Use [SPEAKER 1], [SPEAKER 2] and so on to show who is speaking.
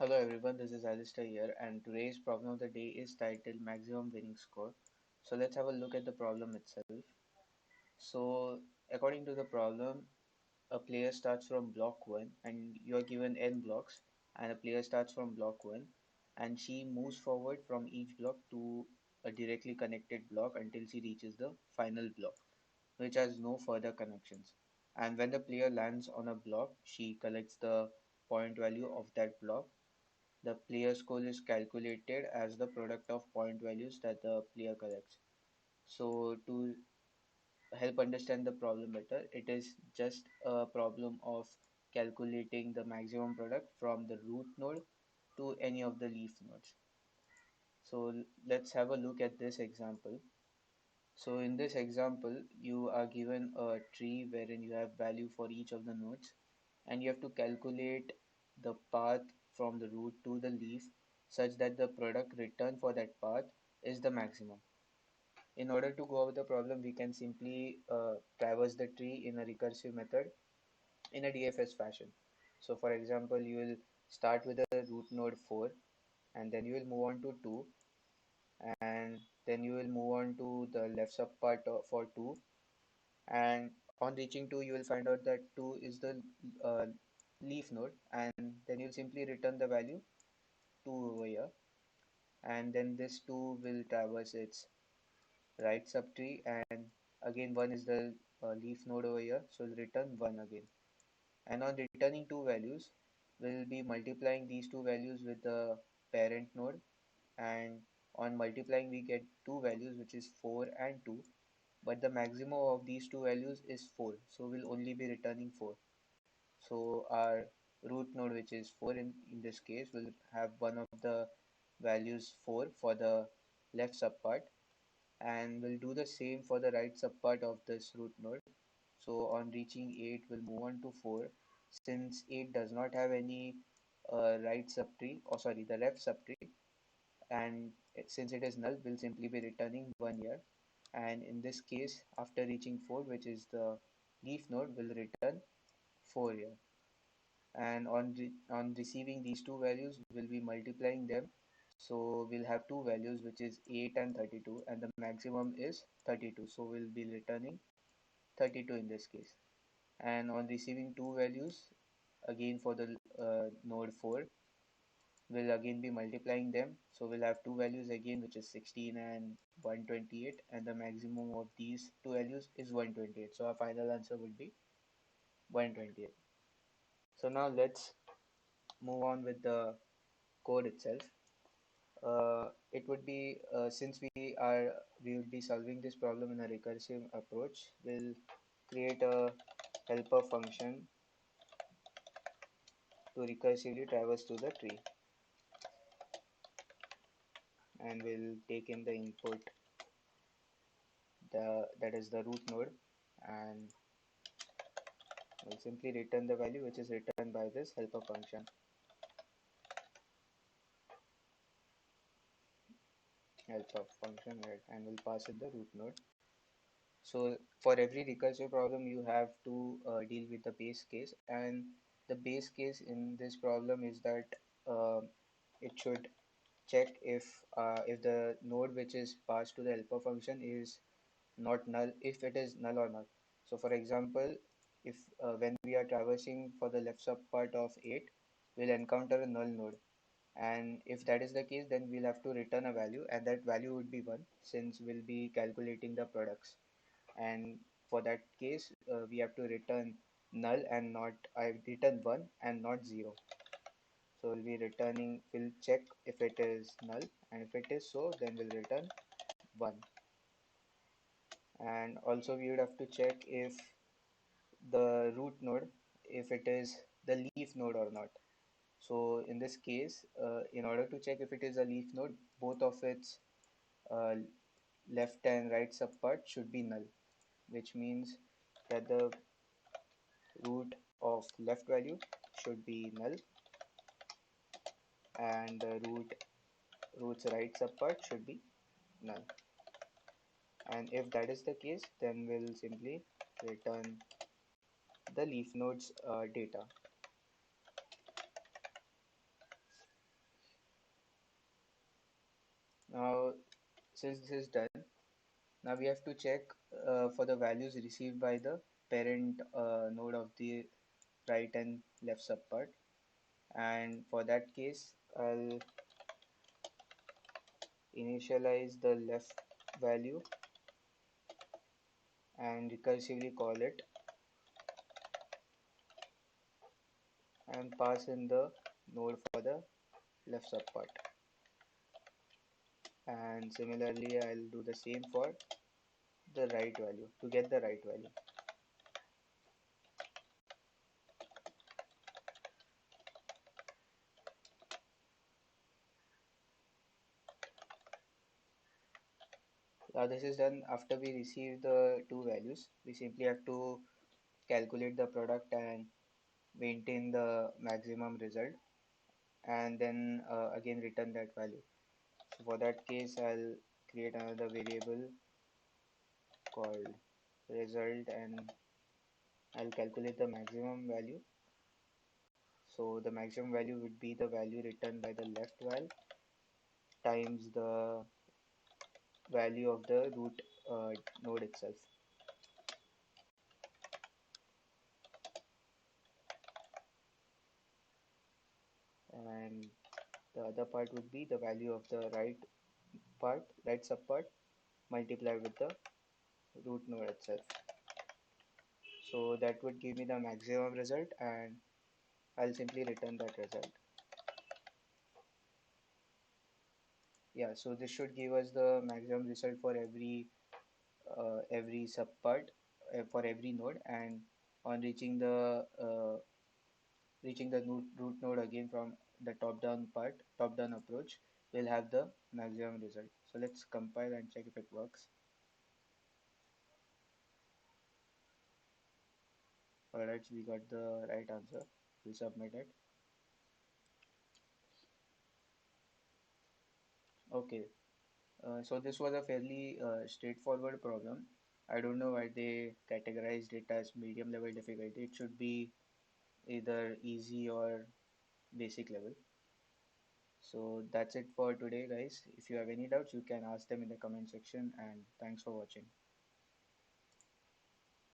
[SPEAKER 1] Hello everyone, this is Alistair here, and today's problem of the day is titled Maximum Winning Score. So let's have a look at the problem itself. So, according to the problem, a player starts from block 1, and you are given n blocks, and a player starts from block 1, and she moves forward from each block to a directly connected block until she reaches the final block, which has no further connections. And when the player lands on a block, she collects the point value of that block. The player score is calculated as the product of point values that the player collects. So to help understand the problem better, it is just a problem of calculating the maximum product from the root node to any of the leaf nodes. So let's have a look at this example. So in this example, you are given a tree wherein you have value for each of the nodes, and you have to calculate the path from the root to the leaf such that the product return for that path is the maximum. In order to go over the problem, we can simply traverse the tree in a recursive method in a DFS fashion. So for example, you will start with a root node 4, and then you will move on to 2, and then you will move on to the left subpart for 2, and on reaching 2 you will find out that 2 is the uh, leaf node, and then you'll simply return the value 2 over here, and then this 2 will traverse its right subtree, and again 1 is the leaf node over here, so we'll return 1 again. And on returning two values, we'll be multiplying these two values with the parent node, and on multiplying we get two values, which is 4 and 2, but the maximum of these two values is 4, so we'll only be returning 4. So our root node, which is 4 in this case, will have one of the values 4 for the left subpart, and we'll do the same for the right subpart of this root node. So on reaching 8, we'll move on to 4. Since 8 does not have any right subtree, or sorry, the left subtree, and since it is null, we'll simply be returning 1 here. And in this case, after reaching 4, which is the leaf node, will return 4 here. And on receiving these two values, we'll be multiplying them. So we'll have two values, which is 8 and 32, and the maximum is 32. So we'll be returning 32 in this case. And on receiving two values, again for the node 4, we'll again be multiplying them. So we'll have two values again, which is 16 and 128, and the maximum of these two values is 128. So our final answer would be 128. So now let's move on with the code itself. It would be since we will be solving this problem in a recursive approach, we'll create a helper function to recursively traverse through the tree, and we'll take in the input that is the root node, and we'll simply return the value which is returned by this helper function, right, and we'll pass it the root node. So for every recursive problem, you have to deal with the base case, and the base case in this problem is that uh, it should check if the node which is passed to the helper function is not null, if it is null or not. So for example, if when we are traversing for the left subpart of 8, we'll encounter a null node, and if that is the case, then we'll have to return a value, and that value would be 1, since we'll be calculating the products. And for that case, we have to return null and not I return 1 and not 0. So we'll check if it is null, and if it is so, then we'll return 1. And also we would have to check if the root node, if it is the leaf node or not. So in this case, in order to check if it is a leaf node, both of its uh, left and right subpart should be null, which means that the root of left value should be null, and the root's right subpart should be null. And if that is the case, then we'll simply return the leaf nodes data. Now, since this is done, now we have to check for the values received by the parent node of the right and left subpart. And for that case, I'll initialize the left value and recursively call it and pass in the node for the left subpart. And similarly, I'll do the same for the right value to get the right value. Now this is done after we receive the two values. We simply have to calculate the product and maintain the maximum result, and then again return that value. So for that case, I'll create another variable called result, and I'll calculate the maximum value. So the maximum value would be the value returned by the left val times the value of the root node itself. And the other part would be the value of the right subpart multiplied with the root node itself. So that would give me the maximum result, and I'll simply return that result. Yeah, so this should give us the maximum result for every subpart for every node, and on reaching the root node again from the top down approach, we'll have the maximum result. So let's compile and check if it works. Alright, we got the right answer. We'll submit it. Okay, so this was a fairly straightforward problem. I don't know why they categorized it as medium level difficulty. It should be either easy or basic level. So that's it for today, guys. If you have any doubts, you can ask them in the comment section, and thanks for watching.